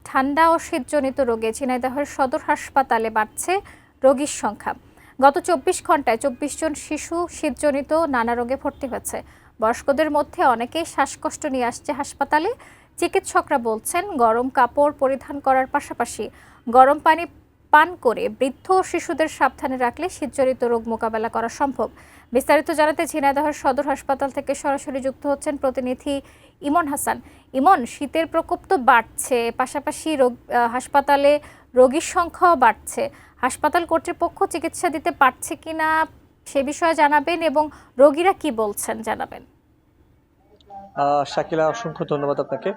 ঠান্ডা ও শীতজনিত রোগে ঝিনাইদহের সদর হাসপাতালে বাড়ছে রোগীর সংখ্যা। গত ২৪ ঘন্টায় ২৪ জন শিশু শীতজনিত নানা রোগে ভর্তি হয়েছে। বয়স্কদের মধ্যে অনেকেই শ্বাসকষ্ট নিয়ে আসছে হাসপাতালে। চিকিৎসকরা বলছেন, গরম কাপড় পরিধান করার পাশাপাশি গরম পানি পান করে বৃদ্ধ ও শিশুদের সাবধানে রাখলে শীতজনিত রোগ মোকাবেলা করা সম্ভব। বিস্তারিত জানাতে ঝিনাইদহের সদর হাসপাতাল থেকে সরাসরি যুক্ত হচ্ছেন প্রতিনিধি ইমন হাসান। ইমন, শীতের প্রকোপ তো বাড়ছে, পাশাপাশি হাসপাতালে রোগীর সংখ্যাও বাড়ছে। হাসপাতাল কর্তৃপক্ষ চিকিৎসা দিতে পারছে কিনা সে বিষয়ে জানাবেন এবং রোগীরা কি বলছেন জানাবেন। শাকিলা, অসংখ্য ধন্যবাদ আপনাকে।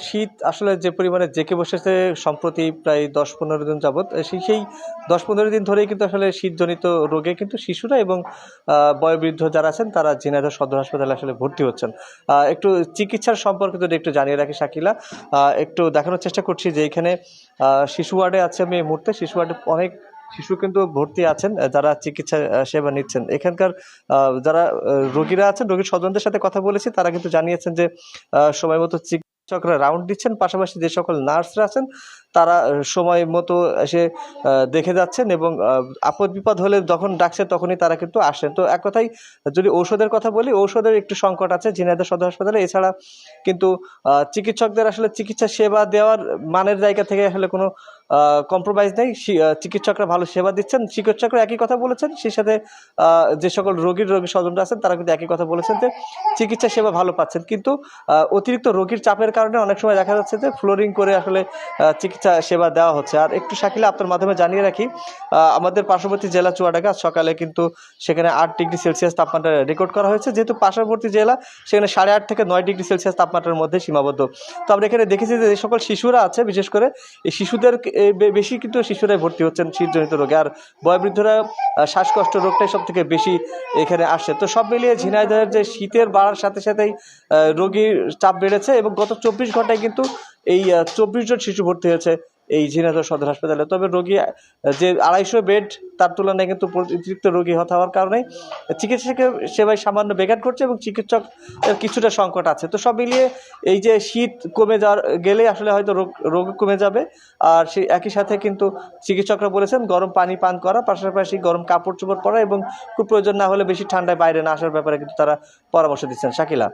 শীত আসলে যে পরিমাণে জেঁকে বসেছে সম্প্রতি প্রায় ১০-১৫ দিন যাবৎ, সেই ১০-১৫ দিন ধরেই কিন্তু আসলে শীতজনিত রোগে কিন্তু শিশুরা এবং বয়োবৃদ্ধ যারা আছেন তারা ঝিনাইদহ সদর হাসপাতালে আসলে ভর্তি হচ্ছেন। একটু চিকিৎসার সম্পর্কে যদি একটু জানিয়ে রাখি শাকিলা, একটু দেখানোর চেষ্টা করছি যে এখানে শিশু ওয়ার্ডে আছে আমি এই মুহূর্তে। শিশু ওয়ার্ডে অনেক শিশু কিন্তু ভর্তি আছেন যারা চিকিৎসা সেবা নিচ্ছেন। এখানকার যারা রোগীরা আছেন, রোগীর স্বজনদের সাথে কথা বলেছি, তারা কিন্তু জানিয়েছেন যে সময় মতো চিকিৎসকরা রাউন্ড দিচ্ছেন, পাশাপাশি যে সকল নার্সরা আছেন তারা সময় মতো এসে দেখে যাচ্ছেন এবং আপদ বিপদ হলে যখন ডাকছে তখনই তারা কিন্তু আসেন। তো এক কথায় যদি ঔষধের কথা বলি, ঔষধের একটু সংকট আছে ঝিনাইদহ সদর হাসপাতালে। এছাড়া কিন্তু চিকিৎসকদের আসলে চিকিৎসা সেবা দেওয়ার মানের জায়গা থেকে আসলে কোনো কম্প্রোমাইজ নেই। চিকিৎসকরা ভালো সেবা দিচ্ছেন। চিকিৎসকরা একই কথা বলেছেন, সেই সাথে যে সকল রোগী স্বজনরা আছেন তারা কিন্তু একই কথা বলেছেন যে চিকিৎসা সেবা ভালো পাচ্ছেন, কিন্তু অতিরিক্ত রোগীর চাপের কারণে অনেক সময় দেখা যাচ্ছে যে ফ্লোরিং করে আসলে চিকিৎসা সেবা দেওয়া হচ্ছে। আর একটু শাকিলা, আপনার মাধ্যমে জানিয়ে রাখি, আমাদের পার্শ্ববর্তী জেলা চুয়াডাঙ্গা, সকালে কিন্তু সেখানে ৮ ডিগ্রি সেলসিয়াস তাপমাত্রা রেকর্ড করা হয়েছে। যেহেতু পার্শ্ববর্তী জেলা, সেখানে 8.5 থেকে 9 ডিগ্রি সেলসিয়াস তাপমাত্রার মধ্যে সীমাবদ্ধ। তো আমরা এখানে দেখেছি যে সকল শিশুরা আছে, বিশেষ করে এই শিশুদের বেশি কিন্তু শিশুরাই ভর্তি হচ্ছেন শীতজনিত রোগে, আর বয়োবৃদ্ধরা শ্বাসকষ্ট রোগটাই সব থেকে বেশি এখানে আসছে। তো সব মিলিয়ে ঝিনাইদহের যে শীতের বাড়ার সাথে সাথেই রোগীর চাপ বেড়েছে এবং গত ২৪ ঘন্টায় কিন্তু এই ২৪ জন শিশু ভর্তি হয়েছে এই ঝিনাইদহ সদর হাসপাতালে। তবে রোগী যে ২৫০ বেড, তার তুলনায় কিন্তু অতিরিক্ত রোগী হওয়ার কারণে চিকিৎসা সেবায় সামান্য ব্যাঘাত ঘটছে এবং চিকিৎসক কিছুটা সংকট আছে। তো সব মিলিয়ে এই যে শীত কমে যাওয়ার গেলে আসলে হয়তো রোগ কমে যাবে। আর সেই একই সাথে কিন্তু চিকিৎসকরা বলেছেন গরম পানি পান করা, পাশাপাশি গরম কাপড় চোপড় পরা এবং খুব প্রয়োজন না হলে বেশি ঠান্ডায় বাইরে না আসার ব্যাপারে কিন্তু তারা পরামর্শ দিচ্ছেন। শাকিলা।